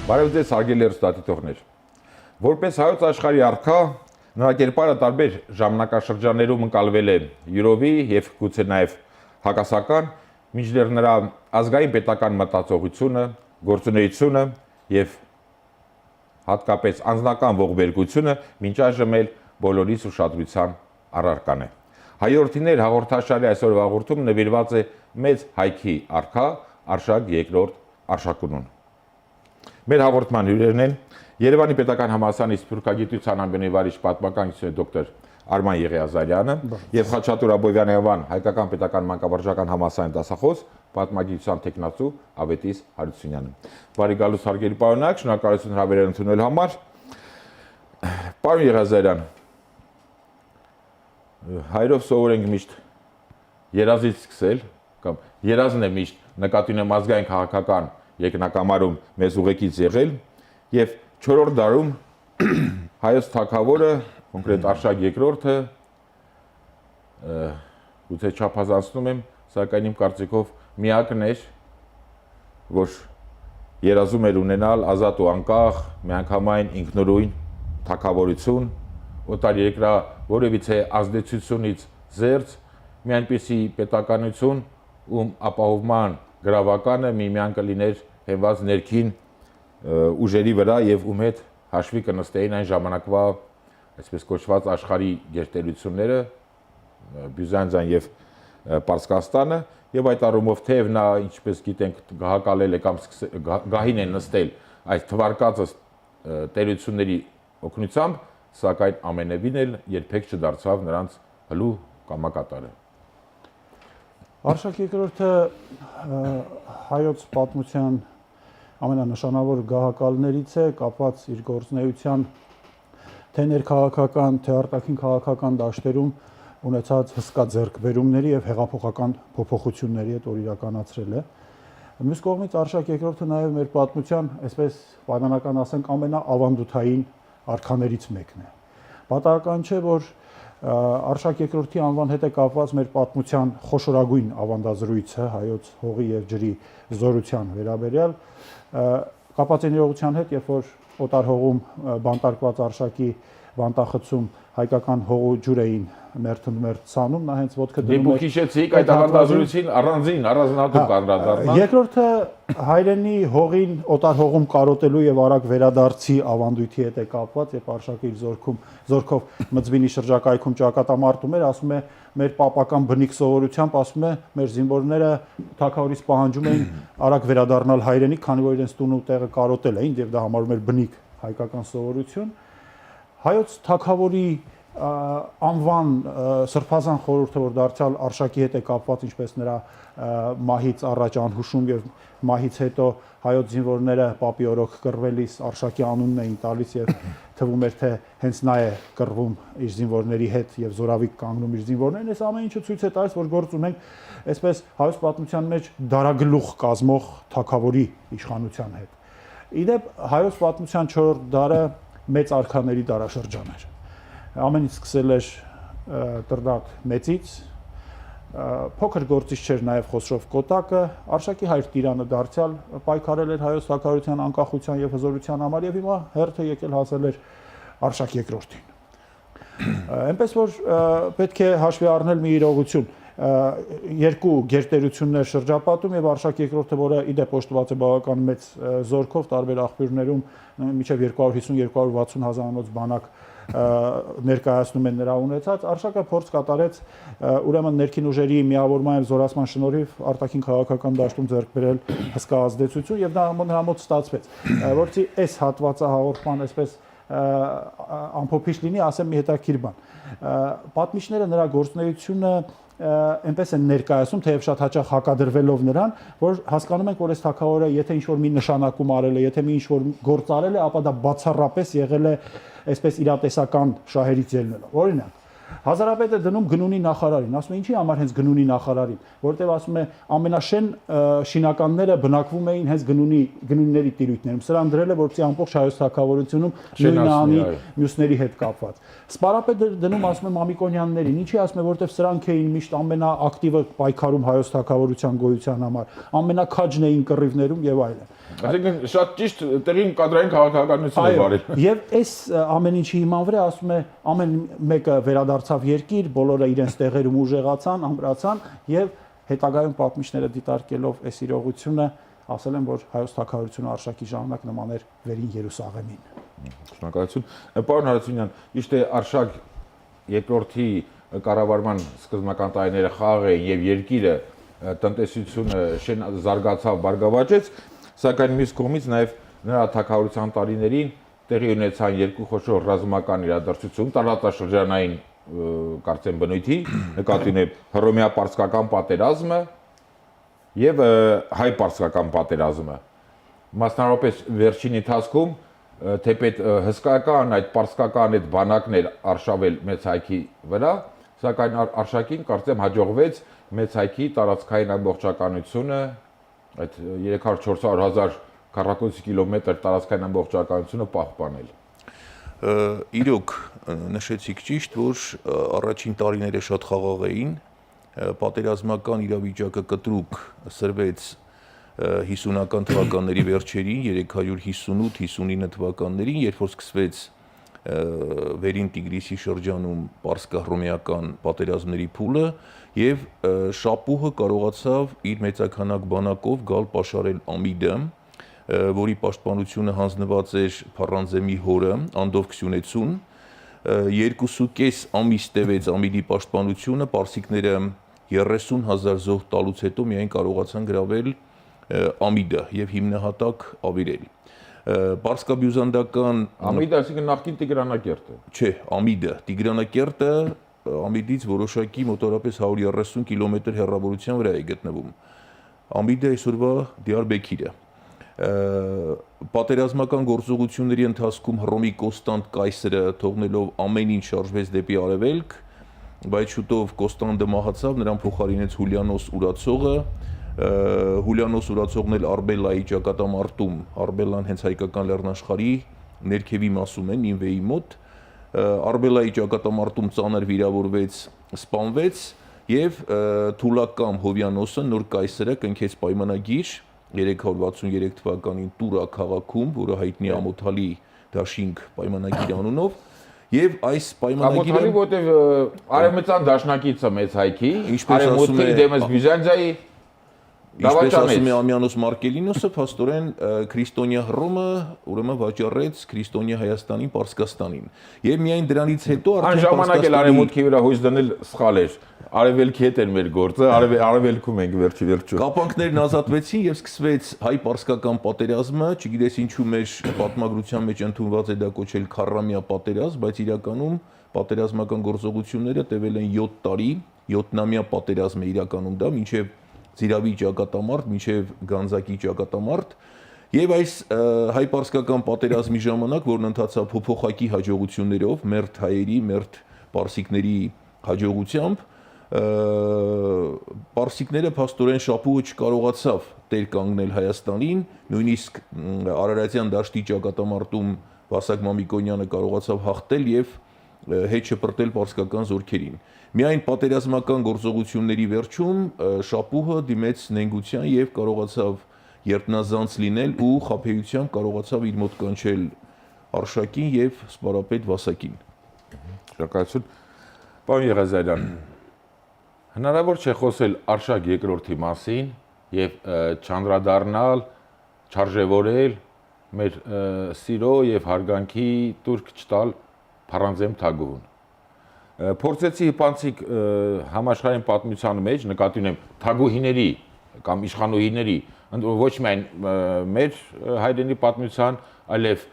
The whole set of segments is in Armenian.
Բարև ձեզ հարգելի հեռուստադիտողներ։ Որպես հայոց աշխարհի արքա, նրա կերպարը տարբեր ժամանակաշրջաններում ընկալվել է յուրովի եւ գուցե նաեւ հակասական, մինչդեռ նրա ազգային պետական մտածողությունը, գործունեությունը եւ հատկապես անձնական ողբերգությունը մինչ այժմ էլ բոլորիս ուշադրության առարկան է։ Հայորդիներ հաղորդաշարի այսօրվա հաղորդումը նվիրված է մեծ հայքի արքա Արշակ II Արշակունուն։ Մեր հաղորդման հյուրերն են Երևանի Պետական Համալսարանի Սփյուռքագիտության ամբիոնի պատմական գիտության դոկտոր Արման Եղիազարյանը եւ Խաչատուր Աբովյանի անվան Հայկական Պետական Մանկավարժական Համալսարանի դասախոս պատմագիտության տեխնացու Ավետիս Հարությունյանը։ Բարի գալուս հարգելի պարոնակ, շնորհակալություն հրավերել ընդունելու համար։ Պարոն Եղիազարյան, հայրով սովոր ենք միշտ երազից սկսել, կամ երազն է միշտ նկատի ունեմ ազգային քաղաքական երկնակամարում մեզ ուղեկից եղել եւ 4-րդ դարում հայոց թագավորը, կոնկրետ Արշակ II-ը գուցե չափազանցնում եմ, սակայն իմ կարծիքով միակն էր, որ երազում էր ունենալ ազատ ու անկախ, միանգամայն ինքնուրույն թագավորություն, օտարերկրյա որևիցե ազդեցությունից զերծ, մի այնպիսի պետականություն, ում ապահովման գրավականը միմյան կլիներ հենված ներքին ուժերի վրա եւ ում հետ հաշվի կնստեին այն ժամանակվա այսպես կոչված աշխարհի գերտերությունները Բյուզանդիան եւ Պարսկաստանը եւ այդ առումով թեև նա ինչպես գիտենք գահակալել է կամ գահին է նստել այդ թվարկածը տերությունների օգնությամբ, սակայն ամենևին էլ երբեք չդարձավ նրանց հլու կամակատարը։ Արշակ II-ը հայոց պատմության ամենանշանավոր գահակալներից է, կապված իր գործունեության թե ներքաղաքական, թե արտաքին քաղաքական դաշտերում ունեցած հսկա ձեռքբերումների եւ հեղափոխական փոփոխությունների հետ որ իրականացրել է։ Մյուս կողմից Արշակ II-ը նաեւ մեր պատմության, այսպես պայմանական ասենք, ամենաավանդութային արքաներից մեկն է։ Պատահական չէ, որ Արշակ II-ի անվան հետ է կապված մեր պատմության խոշորագույն ավանդազրույցը հայոց հողի եւ ջրի զորության վերաբերյալ, կապված է իրողության հետ, երբ որ օտար հողում բանտարկված Արշակի բանտախցում հայկական հողու ջուր էին մերթ ցանում, նա հենց ոտքը դնում էր։ Դիպուկ հիշեցիք այդ ավանդազրույցին առանձնատու կանրադառնալ։ Երկրորդը հայրենի հողին օտար հողում կարոտելու եւ արագ վերադարձի ավանդույթի հետ է կապված, երբ Արշակը իր զորքով Մծվինի շրջակայքում ճակատամարտում էր, ասում է մեր պապական բնիկ սովորությամբ, ասում է մեր զինվորները թագավորից պահանջում էին արագ վերադառնալ հայրենիք, քանի որ իրենց տունը ու տեղը կարոտել էին եւ դա համարում էր բնիկ հայկական սովորություն։ Հայոց թագավորի անվան սրբազան խորհուրդը, որ դարձյալ Արշակի հետ է կապված, ինչպես նրա մահից առաջ անհուշում եւ մահից հետո հայոց զինվորները պապի օրոք կռվելիս Արշակի անունն էին տալիս եւ թվում էր թե հենց նա է կռվում իր զինվորների հետ եւ զորավիկ կանգնում իր զինվորներին, այս ամեն ինչը ցույց է տալիս, որ գործ ունենք այսպես հայոց պատմության մեջ դարագլուխ կազմող թագավորի իշխանության հետ։ Իդեպ հայոց պատմության 4-րդ դարը մեծ արքաների դարաշրջան էր։ Ամենից սկսել էր Տրդատ մեծից, փոքր գործիչ չէր նաև Խոսրով Կոտակը, Արշակի հայր Տիրանը դարձյալ պայքարել էր հայոց թագավորության անկախության եւ հզորության համար եւ հիմա հերթը եկել հասել էր Արշակ II-ին։ Այնպես որ պետք է հաշվի առնել մի իրողություն, երկու գերտերություններ շրջապատում եւ Արշակ II-ը, որը իդեպ օժտված է բավական մեծ զորքով տարբեր աղբյուրներում մինչեւ 250-260 հազարանոց բանակ ներկայացնում են նրա ունեցած, Արշակը փորձ կատարեց ուրեմն ներքին ուժերի միավորման եւ զորացման շնորհիվ արտաքին քաղաքական դաշտում ձեռք բերել հսկա ազդեցություն եւ դա նրա մոտ ստացվեց, որովհետեւ այս հատվածը հաղորդման այսպես ամփոփիչ լինի, ասեմ մի հետաքրքիր բան։ Պատմիչները նրա գործունեությունը այնպես են ներկայացնում, թեև շատ հաճախ հակադրվելով նրան, որ հասկանում ենք, որ այս թագավորը եթե ինչ-որ մի նշանակում արել է, եթե մի ինչ-որ գործ արել է, ապա դա բացառապես եղել է այսպես իրատեսական շահերից ելնելով։ Օրինակ, Հազարապետը դնում գնունի նախարարին, ասում է ինչի համար հենց գնունի նախարարին, որտեղ ասում է ամենաշեն շինականները բնակվում էին հենց գնունիների տիրույթներում, սրան դրել է որպեսզի ամբողջ հայոց թագավորությունում նույնը անի մյուսների հետ կապված։ Սպարապետը դնում ասում է Մամիկոնյաններին, ինչի ասում է որտեղ սրանք էին միշտ ամենաակտիվը պայքարում հայոց թագավորության գոյության համար, ամենաքաջն էին կռիվներում եւ այլն։ Այսինքն շատ ճիշտ տեղին կադրային քաղաքականություն է վարել։ Եվ այս ամեն ինչի հիման վրա ասում է ամեն մեկը վերադարձավ երկիր, բոլորը իրենց տեղերում ուժեղացան, ամրացան եւ հետագայում պատմիչները դիտարկելով այս իրողությունը ասել են, որ հայոց թագավորությունը Արշակի ժամանակ նման էր վերին Երուսաղեմին։ Շնորհակալություն։ Պարոն Հարությունյան, ճիշտ է Արշակ երկրորդի կառավարման սկզբնական տարիները խաղ էին եւ երկիրը տնտեսությունը զարգացավ, բարգավաճեց, սակայն մյուս կողմից նաեւ նրա թագավորության տարիներին տեղի ունեցան երկու խոշոր ռազմական իրադարձություն, տարածաշրջանային կարծեմ բնույթի, նկատի ունեմ Հռոմեա-պարսկական պատերազմը եւ հայ-պարսկական պատերազմը։ Մասնավորապես վերջին ընթացքում թեպետ հսկայական այդ պարսկական այդ բանակներ արշավել մեծ հայքի վրա, սակայն Արշակին կարծեմ հաջողվեց մեծ հայքի տարածքային ամբողջականությունը, այդ 300-400 հազար քառակուսի կիլոմետր տարածքային ամբողջականությունը պահպանել։ Իրոք նշեցիք ճիշտ, որ առաջին տարիները շատ խաղաղ էին, պատերազմական իրավիճակը կտրուկ սրվեց 50-ական թվականների վերջերին, 358-59 թվականներին, երբ որ սկսվեց վերին Տիգրիսի շրջանում պարսկահռոմեական պատերազմների փուլը եւ Շապուհը կարողացավ իր մեծականակ բանակով գալ պաշարել Ամիդը, որի պաշտպանությունը հանձնված էր Փառանձեմի հորը Անդով Քսյունեցուն, 2.5 ամիս տևեց Ամիդի պաշտպանությունը, պարսիկները 30,000 զոհ տալուց հետո միայն կարողացան գրավել Ամիդը եւ հիմնահատակ ավիրել։ Պարսկաբյուզանդական Ամիդը այսինքն նախկին Տիգրանակերտը։ Չէ, Ամիդը, Տիգրանակերտը Ամիդից որոշակի մոտավորապես 130 կիլոմետր հեռավորության վրա է գտնվում։ Ամիդը այսօրվա Դիարբեքիրը։ Պատերազմական գործողությունների ընթացքում Հռոմի Կոստանտ կայսրը թողնելով ամեն ինչ շարժվեց դեպի արևելք, բայց շուտով Կոստանդը մահացավ, նրան փոխարինեց Հուլիանոս Ուրացողը, Հուլիանոս Ուրացողն էլ Արբելայի ճակատամարտում, Արբելան հենց հայկական լեռնաշխարհի ներքևի մասում է Նինվեի մոտ, Արբելայի ճակատամարտում ծանր վիրավորվեց, սպանվեց եւ Թուլակամ Հովյանոսը նոր կայսրը կնքեց պայմանագիր 363 թվականին Տուրա քաղաքում, որը հայտնի ամոթալի դաշինք պայմանագիր անունով, եւ այս պայմանագիրը ամոթալի, որտեղ արևմտյան դաշնակիցը մեծ հայքի, արևմուտքի դեմս Բյուզանդիայի Ինչպես ասում է Ամյանոս Մարկելինոսը, փաստորեն քրիստոնյա Հռոմը ուրեմն վաճառեց քրիստոնյա Հայաստանին, Պարսկաստանին։ Եվ միայն դրանից հետո արդեն ժամանակ էլ արևմուտքի վրա հույս դնել սխալ էր։ Արևելքի հետ էր մեր գործը, արևելքում ենք վերջի։ Կապանքներն ազատվեցին եւ սկսվեց հայ-պարսկական պատերազմը, չգիտես ինչու մեր պատմագրության մեջ ընդունված է դա կոչել Քառամյա պատերազմ, բայց իրականում պատերազմական գործողությունները տևել են 7 տարի, 7-ամյա պատերազմ է իրականում դա, մինչեւ Զիրավի ճակատամարտ, մինչև Գանձակի ճակատամարտ, եւ այս հայ-պարսկական պատերազմի ժամանակ, որն ընթացավ փոփոխակի հաջողություններով, մերթ հայերի, մերթ պարսիկների հաջողությամբ, պարսիկները փաստորեն Շապուհը չկարողացավ տեր կանգնել Հայաստանին, նույնիսկ Արարատյան դաշտի ճակատամարտում Վասակ Մամիկոնյանը կարողացավ հաղթել եւ հետ շպրտել պարսկական զորքերին։ Միայն պատերազմական գործողությունների վերջում Շապուհը դիմեց նենգության եւ կարողացավ երտնազանց լինել ու խաբեությամբ կարողացավ իր մոտ կանչել Արշակին եւ սպարապետ Վասակին։ Շնորհակալություն։ Պարոն Եղազարյան, հնարավոր չէ խոսել Արշակ երկրորդի մասին եւ չանդրադառնալ, չարժևորել մեր սիրո եւ հարգանքի տուրք չտալ Փառանձեմ թագուհուն։ Փորձեցի հիպանցիկ համաշխարհային պատմության մեջ նկատի ունեմ թագուհիների կամ իշխանուհիների ոչ միայն մեր հայրենի պատմության, այլև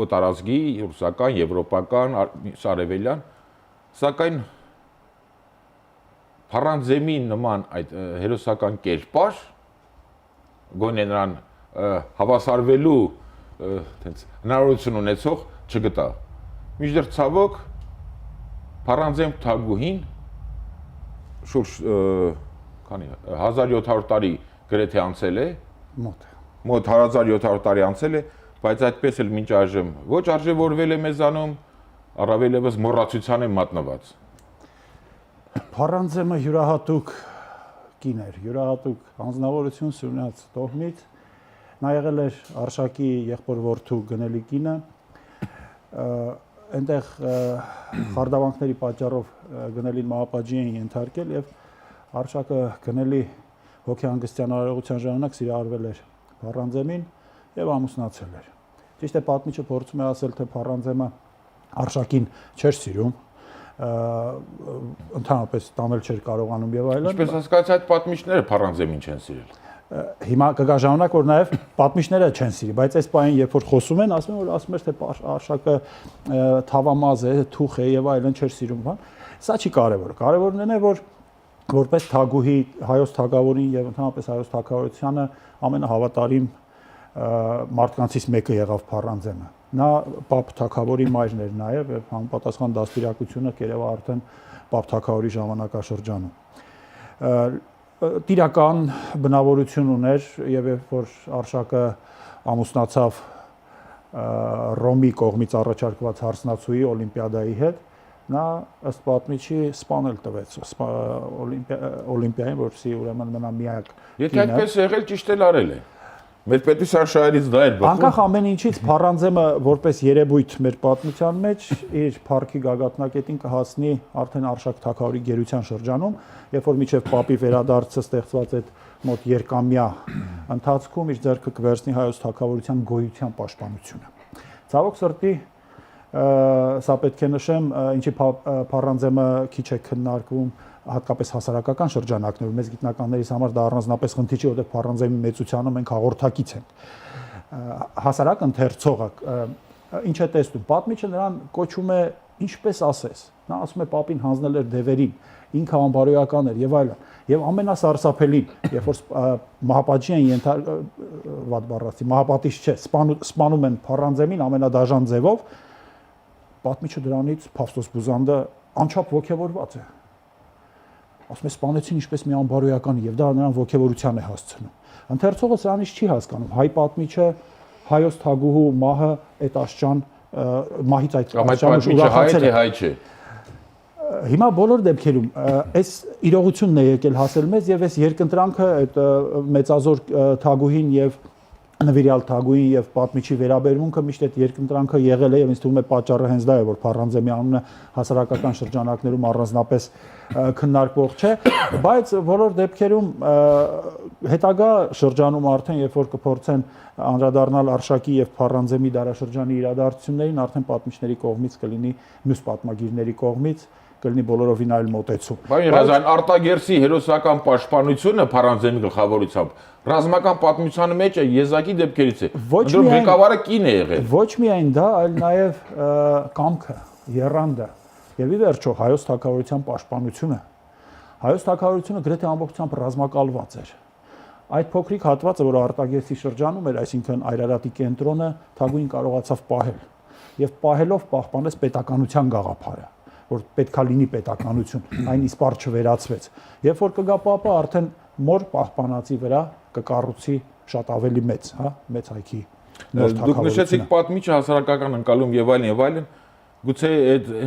օտարազգի, ռուսական, եվրոպական, արևելյան, սակայն Փառանձեմի նման այդ հերոսական կերպար գոնե նրան հավասարվելու հնարավորություն ունեցող չգտա։ Մինչդեռ ցավոք Փառանձեմ թագուհին շուրջ քանի 1700 տարի գրեթե անցել է, մոտ 1700 տարի անցել է, բայց այդպես էլ մինչ այժմ ոչ արժևորվել է մեզանում, առավել եւս մոռացության է մատնված։ Փառանձեմը յուրահատուկ կին էր, յուրահատուկ անձնավորություն սյունած տոհմից նա եղել էր Արշակի եղբոր որդու գնելի կինը, այնտեղ խարդավանքների պատճառով գնելին մահապատժի էին ենթարկել եւ Արշակը գնելի հոգեհանգստյան արարողության ժամանակ սիրահարվել էր Փառանձեմին եւ ամուսնացել էր։ Ճիշտ է, պատմիչը փորձում է ասել, թե Փառանձեմը Արշակին չէր սիրում, ընդհանրապես տանել չէր կարողանում եւ այլն։ Ինչպես հասկացած, այդ պատմիչները Փառանձեմին չեն սիրել։ Հիմա կգա ժամանակ, որ նաև պատմիչները չեն սիրի, բայց այս պահին երբ որ խոսում են, ասում են, թե Արշակը թավամազ է, թուխ է եւ այլն չէր սիրում, բան։ Սա չի կարևորը։ Կարևորն է, որ որպես թագուհի հայոց թագավորին եւ ընդհանրապես հայոց թագավորությանը ամենահավատարիմ մարդկանցից մեկը եղավ Փառանձեմը։ Նա Պապ թագավորի մայրն էր նաև եւ համապատասխան դաստիարակությունը կերեւ արդեն Պապ թագավորի ժամանակաշրջանում։ Տիրական բնավորություն ուներ եւ երբ որ Արշակը ամուսնացավ Ռոմի կողմից առաջարկված հարսնացուի Օլիմպիադայի հետ, նա ըստ պատմիչի սպանել տվեց Օլիմպիային, որպեսզի ուրեմն մնա միակ կինը։ Եթե այդպես եղել, ճիշտ էլ արել է։ Մեր պետության շահերից դա էր բխում։ Անկախ ամեն ինչից Փառանձեմը որպես երևույթ մեր պատմության մեջ իր փառքի գագաթնակետին կհասնի արդեն Արշակ թագավորի գերության շրջանում, երբ որ միջև Պապի վերադարձը ստեղծված այդ մոտ երկամյա ընթացքում իր ձեռքը կվերցնի հայոց թագավորության գոյության պաշտպանությունը։ Ցավոք սրտի սա պետք է նշեմ, ինչի Փառանձեմը քիչ է քննարկվում հատկապես հասարակական շրջանակներում, մեծ գիտնականներից համար դա առանձնապես խնդիր չի, որտեղ Փառանձեմի մեծությանը մենք հաղորդակից ենք։ Հասարակ ընթերցողը ինչ է տեսնում, պատմիչը նրան կոչում է ինչպես ասես, նա ասում է Պապին հանձնել էր դևերին, ինքը անբարոյական էր եւ այլն, եւ ամենասարսափելին, երբ որ մահապատժի են վատ բառացի, մահապատիժ չէ, սպանում են Փառանձեմին ամենադաժան ձևով, պատմիչը դրանից Փավստոս Բուզանդը անչափ ոգևորված է։ Ասում է սպանեցին ինչպես մի անբարոյական եւ դա նրան ոգևորության է հասցնում։ Ընթերցողը սրանից չի հասկանում, հայ պատմիչը հայոց թագուհու մահը այդ աշճան մահից այդ աշճանը ուրախացել է, հայ չէ։ Հիմա բոլոր դեպքերում այս իրողությունն է եկել հասել մեզ եւ այս երկընտրանքը այդ մեծազոր թագուհին եւ նվիրյալ թագուհին եւ պատմիչի վերաբերմունքը միշտ այդ երկընտրանքը եղել է եւ ինձ թվում է պատճառը հենց դա է, որ Փառանձեմի անունը հասարակական շրջանակներում առանձնապես քննարկվող չէ, բայց բոլոր դեպքերում հետագա շրջանում արդեն երբ որ կփորձեն անդրադառնալ Արշակի եւ Փառանձեմի դարաշրջանի իրադարձություններին, արդեն պատմիչների կողմից կլինի մյուս պատմագիրների կողմից կլինի բոլորովին այլ մոտեցում։ Բայց արտագերսի հերոսական պաշտպանությունը Փառանձեմի գլխավորությամբ ռազմական պատմության մեջ է եզակի դեպքերից է։ Ընդդեմ ղեկավարը կին է եղել։ Ոչ միայն դա, այլ նաև կամքը, եռանդը եւ ի վերջո հայոց թագավորության պաշտպանությունը։ Հայոց թագավորությունը գրեթե ամբողջությամբ ռազմակալված էր։ Այդ փոքրիկ հատվածը, որ արտագերսի շրջանում էր, այսինքն Այրարատի կենտրոնը, թագուհին կարողացավ պահել եւ պահելով պահպանեց պետականության գաղափարը, որ պետքա լինի պետականություն, այն իսպառ չվերածվեց։ Երբ որ կգա Պապը, արդեն մոր պահպանածի վրա կկառուցի շատ ավելի մեծ, հա, մեծ հայքի նոր թագավորություն։ Դուք նշեցիք պատմիչը հասարակական ընկալում եւ այլն, գուցե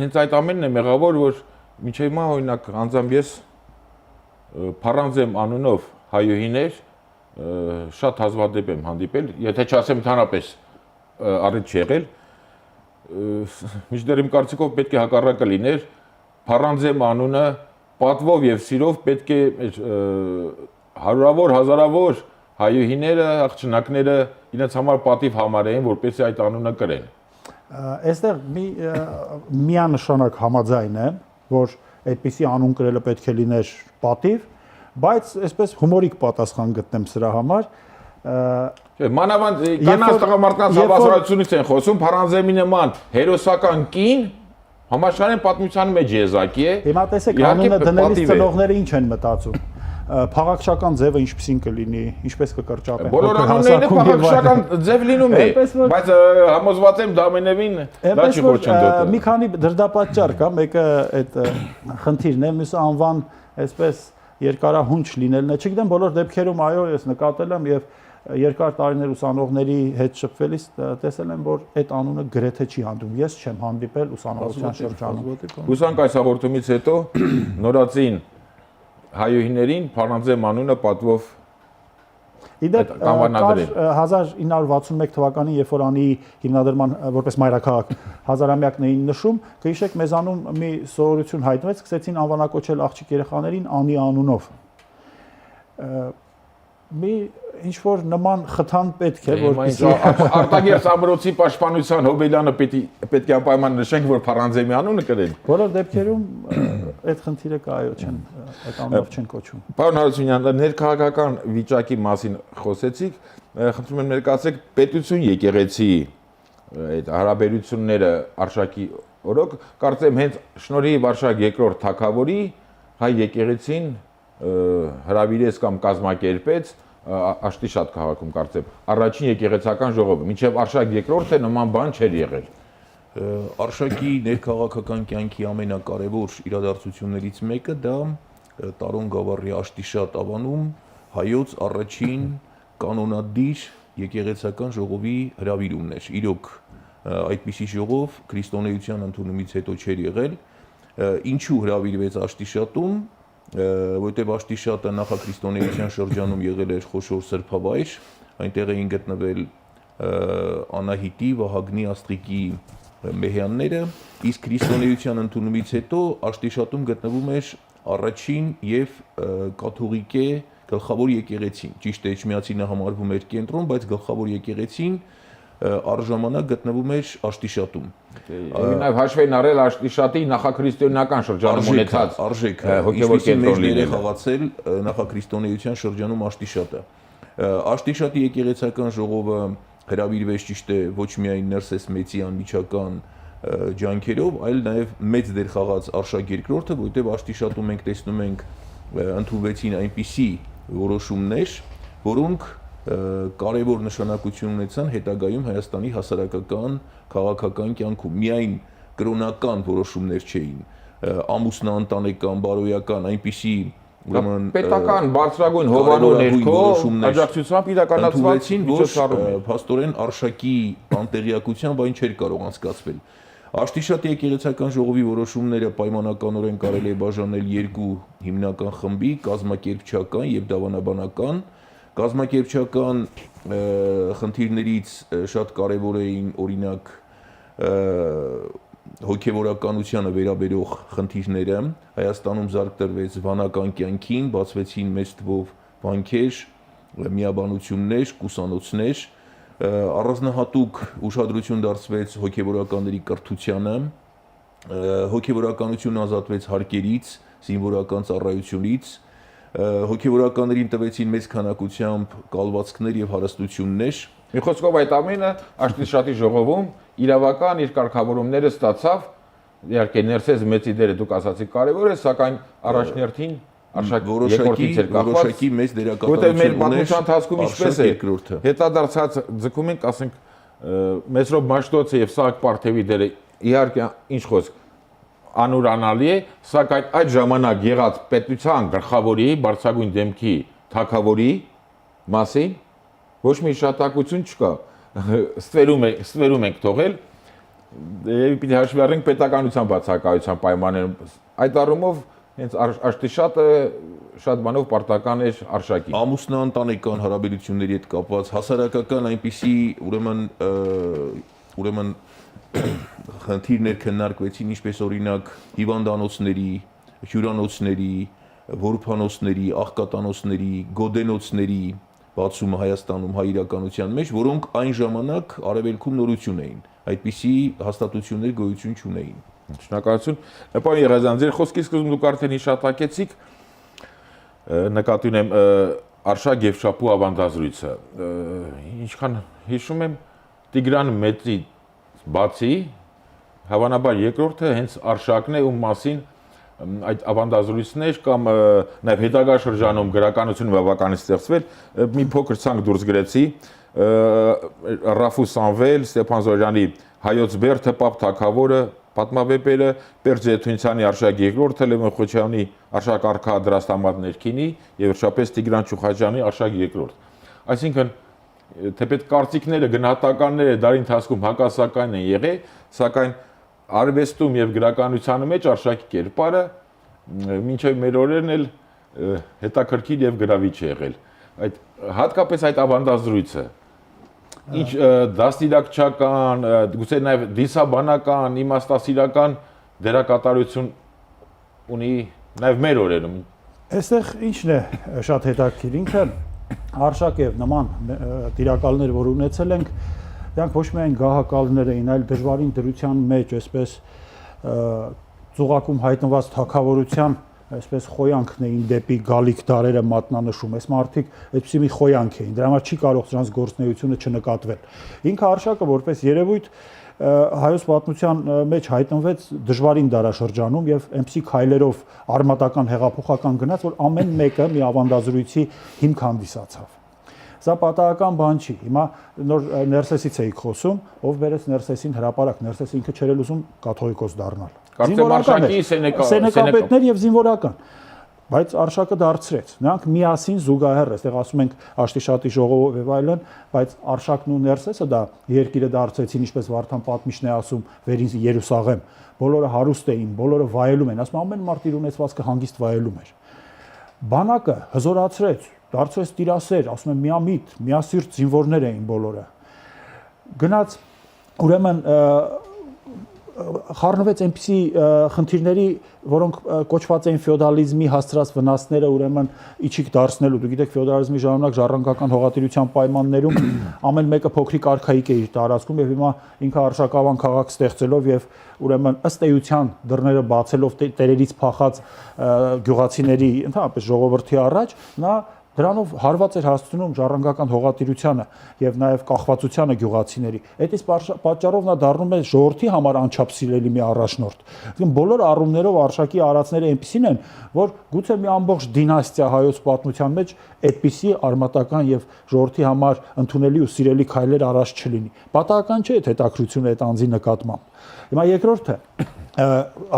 հենց այդ ամենն է մեղավոր, որ մինչև հիմա օրինակ անձամբ ես Փառանձեմ անունով հայուհիներ շատ հազվադեպ եմ հանդիպել, եթե չասեմ ընդհանրապես առիթ չեղել, մինչդեռ իմ կարծիքով պետք է հակառակը լիներ, Փառանձեմ անունը պատվով եւ սիրով պետք է հարյուրավոր, հազարավոր հայուհիները, աղջնակները իրենց համար պատիվ համարեն, որպեսզի այդ անունը կրեն։ Այստեղ միանշանակ համաձայն է, որ այդպիսի անուն կրելը պետք է լիներ պատիվ, բայց այսպես հումորիկ պատասխան գտնեմ սրա համար։ Մանավանդ կանանց տղամարդկանց հավասարությունից են խոսում, Փառանձեմի նման հերոսական կին համաշխարհային պատմության մեջ եզակի է։ Հիմա տեսեք, անունը դնելիս ծնողները ինչ են մտածում։ Փաղաքշական ձևը ինչպեսին կլինի, ինչպես կկրճատեն։ Բոլոր անունները փաղաքշական ձև լինում է, բայց համոզված եմ դա ամենևին դա չի խոչընդոտը։ Մի քանի դրդապատճառ կա, մեկը այդ խնդիրն է, մյուսը անվան այսպես երկարահունչ լինելն է։ Չգիտեմ, բոլոր դեպքերում այո, ես նկատել եմ եւ երկար տարիներ ուսանողների հետ շփվելիս տեսել եմ, որ այդ անունը գրեթե չի հանդիպում։ Ես չեմ հանդիպել ուսանողության շրջանում։ Հուսանք այս հաղորդումից հետո նորածին հայուհիներին Փառանձեմ անունը պատվով Իդեպ կար 1961 թվականին, երբ որ անի հիմնադրման որպես մայրաքաղաք 1000-ամյակն էին նշում, կհիշեք մեզանում մի սովորություն հայտնվեց, սկսեցին անվանակոչել աղջիկ երեխաներին անի անունով։ Մի ինչ որ նման խթան պետք է, որպեսզի Արտակերտ Ամրոցի պաշտպանության Հոբելյանը պետք է անպայման նշենք, որ Փարանձեմի անունը կրեն։ Բոլոր դեպքերում այդ խնդիրը կայո չեն, այդ անունով չեն կոչում։ Պարոն Հարությունյան, ներքաղաքական վիճակի մասին խոսեցիք, խնդրում եմ ներկայացրեք պետություն եկեղեցի այդ հարաբերությունները Արշակի օրոք, կարծեմ հենց շնորհիվ Արշակ II թագավորի հայ եկեղեցին հրավիրեց կամ կազմակերպեց Աշտիշատ քաղաքում կարծեմ առաջին եկեղեցական ժողովը, մինչև Արշակ II-ը նման բան չէր եղել։ Արշակի ներքաղաքական կյանքի ամենակարևոր իրադարձություններից մեկը դա Տարոն Գավառի Աշտիշատ ավանում հայոց առաջին կանոնադիր եկեղեցական ժողովի հրավիրումն էր։ Իրոք այդպիսի ժողով քրիստոնեության ընդունումից հետո չէր եղել։ Ինչու հրավիրվեց Աշտիշատում, որտեղ Աշտիշատը նախաքրիստոնեության շրջանում եղել էր խոշոր սրբավայր, այնտեղ էին գտնվել Անահիտի, Վահագնի, Աստղիկի մեհյանները, իսկ քրիստոնեության ընդունումից հետո Աշտիշատում գտնվում էր առաջին եւ կաթողիկե գլխավոր եկեղեցին։ Ճիշտ է, Էջմիածինը համարվում էր կենտրոն, բայց գլխավոր եկեղեցին առժամանակ գտնվում էր Աշտիշատում։ Նաև հաշվեն առել Աշտիշատի նախաքրիստոնեական շրջանում ունեցած արժեքը, հոգևոր կենտրոն լինելը խաղացել նախաքրիստոնեության շրջանում Աշտիշատը։ Աշտիշատի եկեղեցական ժողովը հրավիրվեց ճիշտ է ոչ միայն Ներսես Մեծի անմիջական ջանքերով, այլ նաև մեծ դեր խաղաց Արշակ II-ը, որտեղ Աշտիշատում մենք տեսնում ենք ընդունվեցին այնպիսի որոշումներ, որոնք կարևոր նշանակություն ունեցան հետագայում Հայաստանի հասարակական քաղաքական կյանքում։ Միայն կրոնական որոշումներ չէին, ամուսնաընտանեկան, բարոյական, այնպիսի ուրեմն պետական բարձրագույն հովանու ներքո աջակցությամբ իրականացված միջոցառումներ։ Փաստորեն Արշակի անտեղյակությամբ այն չէր կարող անցկացվել։ Աշտիշատի եկեղեցական ժողովի որոշումները պայմանականորեն կարելի է բաժանել երկու հիմնական խմբի՝ կազմակերպչական եւ դավանաբանական։ Կազմակերպչական խնդիրներից շատ կարևոր էին օրինակ հոգևորականությանը վերաբերող խնդիրները։ Հայաստանում զարգ տրվեց վանական կյանքին, բացվեցին մեծ թվով վանքեր, միաբանություններ, կուսանոցներ, առանձնահատուկ ուշադրություն դարձվեց հոգևորականների կրթությանը, հոգևորականությունը ազատվեց հարկերից, զինվորական ծառայությունից, հոգևորականներին տվեցին մեծ քանակությամբ կալվածքներ եւ հարստություններ։ Մի խոսքով այդ ամենը Աշտիշատի ժողովում իրավական իր կարգավորումները ստացավ, իհարկե Ներսես Մեծի դերը դուք ասացիք կարևոր է, սակայն առաջնորդին Արշակ II-ից էր կախված, որոշակի մեծ դերակատարություն ուներ։ Մեր պատմության ընթացքում ինչպես է հետադարձած ձգում ենք, ասենք Մեսրոպ Մաշտոցը եւ Սահակ Պարթևի դերը իհարկե ինչ խոսք անուրանալի է, սակայն այդ ժամանակ եղած պետության գլխավորի բարձրագույն դեմքի թագավորի մասին ոչ մի հիշատակություն չկա։ Ստվերում ենք թողել եւ պիտի հաշվի առնենք պետականության բացակայության պայմաններում։ Այդ առումով հենց Աշտիշատը շատ բանով պարտական էր Արշակին։ Ամուսնաընտանեկան հարաբերությունների հետ կապված հասարակական այնպիսի ուրեմն խնդիրներ քննարկվեցին, ինչպես օրինակ հիվանդանոցների, հյուրանոցների, որբանոցների, աղքատանոցների, գոդենոցների բացումը Հայաստանում հայ իրականության մեջ, որոնք այն ժամանակ արևելքում նորություն էին։ Այդպիսի հաստատություններ գոյություն չունեին։ Շնորհակալություն։ Պարոն Եղազյան, ձեր խոսքի սկզբում դուք արդեն հիշատակեցիք, նկատի ունեմ Արշակ եւ Շապու ավանդազրույցը։ Ինչքան հիշում եմ, Տիգրան Մեծի բացի հավանաբար երկրորդը հենց Արշակն է, ում մասին այդ ավանդազրույցներ կամ նաև հետագա շրջանում գրականություն բավականին ստեղծվել, մի փոքր ցանկ դուրս գրեցի Ռաֆու Սանվել, Ստեփան Զորյանի Հայոց Բերդը, Պապ Թագավորը, պատմավեպերը, Պերճ Զեյթունցյանի Արշակ II, Լևոն Խոչյանի Արշակ արքա դրաստամատ ներքինի եւ վերջապես Տիգրան Չուխաջյանի Արշակ II։ Այսինքն թեպետ կարծիքները, գնահատականները դարի ընթացքում հակասական են եղել, սակայն արվեստում եւ գրականության մեջ Արշակի կերպարը մինչեւ մեր օրերն էլ հետաքրքիր եւ գրավիչ է եղել։ Այդ հատկապես այդ ավանդազրույցը ինչ դաստիարակչական, գուցե նաև դիսաբանական, իմաստասիրական դերակատարություն ունի նաև մեր օրերում։ Այստեղ ինչն է շատ հետաքրքիր, ինքը Արշակ եւ նման տիրակալներ, որ ունեցել ենք, դրանք ոչ միայն գահակալներ էին, այլ դժվարին դրության մեջ, այսպես ծուղակում հայտնված թագավորության, այսպես խոյանքն էին դեպի գալիք դարերը մատնանշում։ Այս մարդիկ այդպիսի մի խոյանք էին, դրա համար չի կարող դրանց գործունեությունը չնկատվել։ Ինքը Արշակը որպես երևույթ հայոց պատմության մեջ հայտնվեց դժվարին դարաշրջանում եւ այնպիսի քայլերով արմատական հեղափոխական գնաց, որ ամեն մեկը մի ավանդազրույցի հիմք հանդիսացավ։ Սա պատահական բան չի։ Հիմա նոր Ներսեսից էի խոսում, ով բերեց Ներսեսին հրապարակ, Ներսեսը ինքը չէր ելուսում կաթողիկոս դառնալ։ Կարծեմ Արշակի սենեկապետներ եւ զինվորական, բայց Արշակը դարձրեց։ Նրանք միասին զուգահեռ, այստեղ ասում ենք Աշտիշատի ժողովով եւ այլն, բայց Արշակն ու Ներսեսը դա երկիրը դարձրեցին, ինչպես Վարդան պատմիչն է ասում, վերին Երուսաղեմ։ Բոլորը հարուստ էին, բոլորը վայելում են, ասում ամեն մարդ իր ունեցվածքը հանգիստ վայելում էր։ Բանակը հզորացրեց, դարձրեց տիրասեր, ասում եմ միամիտ, միասիրտ զինվորներ էին բոլորը։ Գնաց ուրեմն խառնվեց այնպիսի խնդիրների, որոնք կոչված էին ֆեոդալիզմի հասցրած վնասները ուրեմն իջիկ դարձնելու։ Դուք գիտեք, ֆեոդալիզմի ժամանակ ժառանգական հողատիրության պայմաններում ամեն մեկը փոքրիկ արքայիկ է իր տարածքում եւ հիմա ինքը Արշակավան քաղաք ստեղծելով եւ ուրեմն ըստ էության դռները բացելով տերերից փախած գյուղացիների, ընդհանրապես ժողովրդի առաջ, նա դրանով հարված էր հասցնում ժառանգական հողատիրությանը եւ նաեւ կախվածությանը գյուղացիների։ Այդպես պատճառով նա դառնում է ժողովրդի համար անչափ սիրելի մի առաջնորդ։ Այսինքն բոլոր առումներով Արշակի արածները այնպիսին են, որ գուցե մի ամբողջ դինաստիա հայոց պատմության մեջ այդպիսի արմատական եւ ժողովրդի համար ընդունելի ու սիրելի քայլեր առաջ չլինի։ Պատահական չէ այդ հետաքրությունը այդ անձի նկատմամբ։ Հիմա երկրորդը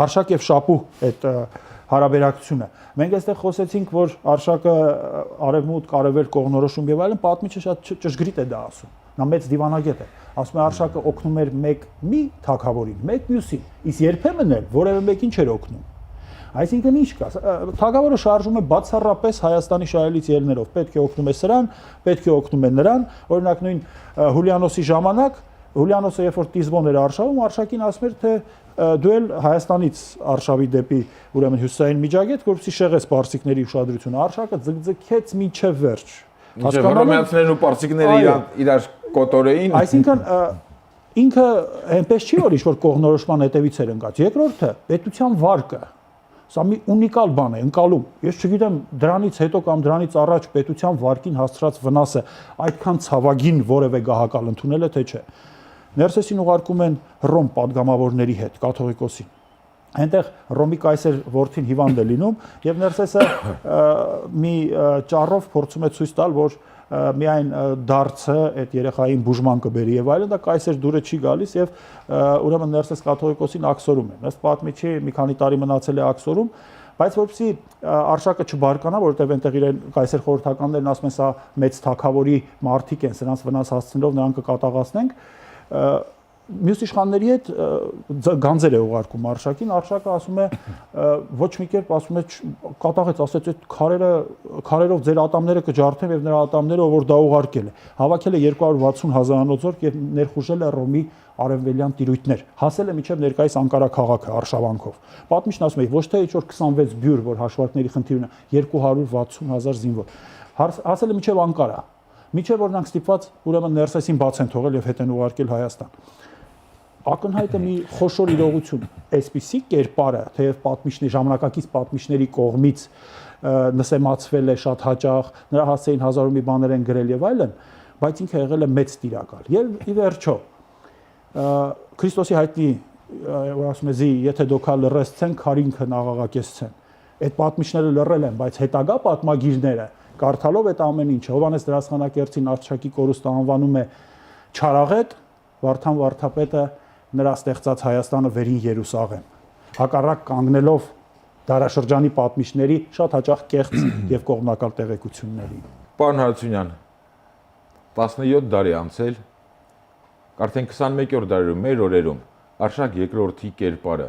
Արշակ եւ Շապու այդ հարաբերակցությունը։ Մենք այստեղ խոսեցինք, որ Արշակը արևմուտք, արևել կողմնորոշում եւ այլն, պատմիչը շատ ճշգրիտ է դա ասում։ Նա մեծ դիվանագետ է։ Ասում է Արշակը օգնում էր մի թագավորին, մեկ մյուսին, իսկ երբեմն էլ որևէ մեկին չէր օգնում։ Այսինքն ինչ կա, թագավորը շարժում է բացառապես Հայաստանի շահելից ելներով, պետք է օգնում է սրան, պետք է օգնում է նրան, օրինակ նույն Հուլիանոսի ժամանակ Հուլիանոսը երբ որ Տիզբոն էր արշավում, Արշակին ասում էր, թե դու էլ Հայաստանից արշավի դեպի ուրեմն հյուսիսային Միջագետ, որպեսզի շեղես պարսիկների ուշադրությունը։ Արշակը ձգձգեց մինչև վերջ։ Հռոմեացիներն ու պարսիկները իրար կոտորեին։ Այսինքն ինքը այնպես չի, որ ինչ-որ կողմնորոշման հետևից էր ընկած։ Երկրորդը պետության վարկը։ Սա մի ունիկալ բան է, ընկալում։ Ես չգիտեմ դրանից հետո կամ դրանից առաջ պետության վարկին հասցրած վնասը այդքան ցավագին որևէ գահակալ ընդունել է, թե չէ։ Ներսեսին ուղարկում են Հռոմ падգամավորների հետ, կաթողիկոսին։ Այնտեղ Հռոմի կայսեր որդին հիվանդ է լինում եւ Ներսեսը մի ճառով փորձում է ցույց տալ, որ միայն դարձը այդ երեխային բուժման կբերի եւ այլն, դա կայսեր դուրը չի գալիս եւ ուրեմն Ներսես կաթողիկոսին աքսորում է։ Ըստ պատմիչի մի քանի տարի մնացել է աքսորում, բայց որպեսզի Արշակը չբարկանա, որովհետեւ այնտեղ իրեն կայսեր խորհրդականներն ասում են, սա մեծ թագավորի մարդիկ են, սրանց վնաս հասցնելով նրանք կկատաղացնենք, մյուս իշխանների հետ գանձեր է ուղարկում Արշակին, Արշակը ասում է ոչ մի կերպ ասում է կատաղեց, ասեց այդ քարերով ձեր ատամները կջարդեմ եւ նրա ատամները ով որ դա ուղարկել է, հավաքել է 260,000 զորք եւ ներխուժել է Ռոմի արևելյան տիրույթներ, հասել է մինչև ներկայիս Անկարա քաղաքը արշավանքով։ Պատմիչն ասում է ոչ թե ինչ որ 26 բյուր, որ հաշվարկների խնդիր ունի, 260,000 զինվոր, հասել է մինչև Անկարա, մինչև որ նրանք ստիպված ուրեմն Ներսեսին բաց են թողել եւ հետ են ուղարկել Հայաստան։ Ակնհայտ է մի խոշոր իրողություն, այսպիսի կերպարը, թեև պատմիչների ժամանակակից պատմիչների կողմից նսեմացվել է շատ հաճախ, նրա հասցեին հազարով մի բաներ են գրել եւ այլն, բայց ինքը եղել է մեծ տիրակալ։ Եվ ի վերջո Քրիստոսի հայտնի ասում է զի, եթե դոքա լռեցցեն, քարինքն աղաղակեցցեն։ Այդ պատմիչները լռել են, բայց հետագա պատմագիրները կարդալով այդ ամեն ինչը Հովհաննես Դրասխանակերտին Արցախի կորուստը անվանում է Չարաղետ, Վարդան Վարդապետը նրա ստեղծած Հայաստանը վերին Երուսաղեմ։ Հակառակ կանգնելով դարաշրջանի պատմիչների շատ հաճախ կեղծ եւ կողմնակալ տեղեկությունների։ Պարոն Հարությունյան, 17 տարի անցել, արդեն 21-րդ դարերում մեր օրերում Արշակ երկրորդի կերպարը։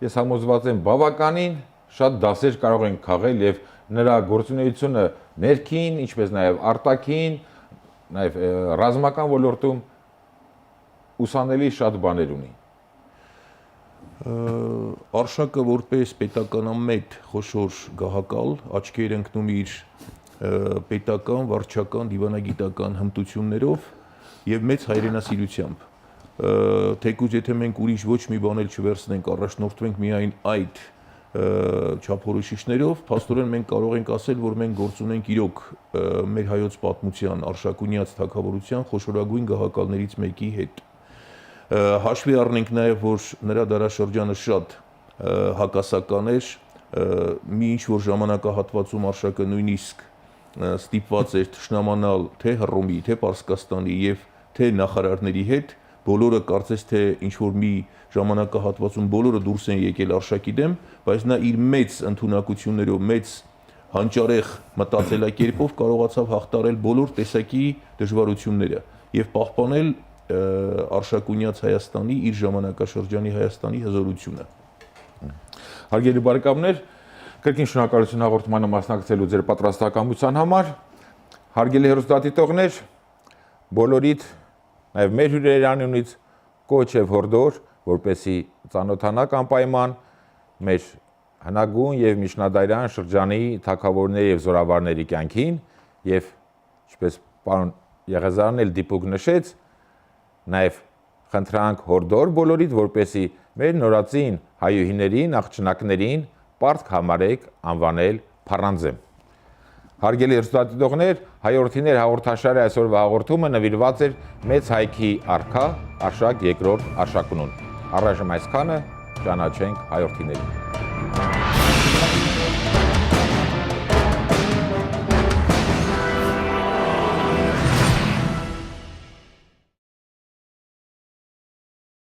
Ես համոզված եմ բավականին շատ դասեր կարող ենք քաղել եւ նրա գործունեությունը ներքին, ինչպես նաեւ արտաքին, նաեւ ռազմական ոլորտում ուսանելի շատ բաներ ունի։ Արշակը որպես պետականամետ խոշոր գահակալ աչքի էր ընկնում իր պետական, վարչական, դիվանագիտական հմտություններով եւ մեծ հայրենասիրությամբ։ Թեկուզ եթե մենք ուրիշ ոչ մի բան էլ չվերցնենք, առաջնորդվենք միայն այդ չափորոշիչներով, փաստորեն մենք կարող ենք ասել, որ մենք գործ ունենք իրոք մեր հայոց պատմության արշակունյաց թագավորության խոշորագույն գահակալներից մեկի հետ։ Հաշվի առնենք նաև, որ նրա դարաշրջանը շատ հակասական էր, մի ինչ-որ ժամանակահատվածում արշակը նույնիսկ ստիպված էր թշնամանալ թե Հռոմի, թե Պարսկաստանի եւ թե նախարարների հետ, բոլորը կարծես թե ինչ-որ մի ժամանակահատվածում բոլորը դուրս են եկել արշակի դեմ, բայց նա իր մեծ ընդունակություններով, մեծ հանճարեղ մտածելակերպով կարողացավ հաղթարել բոլոր տեսակի դժվարությունները եւ պահպանել արշակունյաց Հայաստանի իր ժամանակաշրջանի Հայաստանի հզորությունը։ Հարգելի բարեկամներ, կրկին շնորհակալություն հաղորդմանը մասնակցելու ձեր պատրաստակամության համար։ Հարգելի հեռուստադիտողներ, բոլորիդ նաև մեր հյուրերի անունից կոչ եւ հորդոր, որպեսի ծանոթանաք անպայման մեր հնագույն եւ միջնադարյան շրջանի թագավորների եւ զորավարների կյանքին եւ ինչպես պարոն Եղեզարյանն էլ դիպուկ նշեց, նաև խնդրանք հորդոր բոլորիդ, որպեսի մեր նորածին հայուհիներին, աղջնակներին պարտք համարեք անվանել Փառանձեմ։ Հարգելի հեռուստադիտողներ, Հայորդիներ հաղորդաշարի այսօրվա հաղորդումը նվիրված էր Մեծ Հայքի արքա Արշակ II Արշակունուն։ Առայժմ այսքանը, ճանաչենք Հայորդիներին։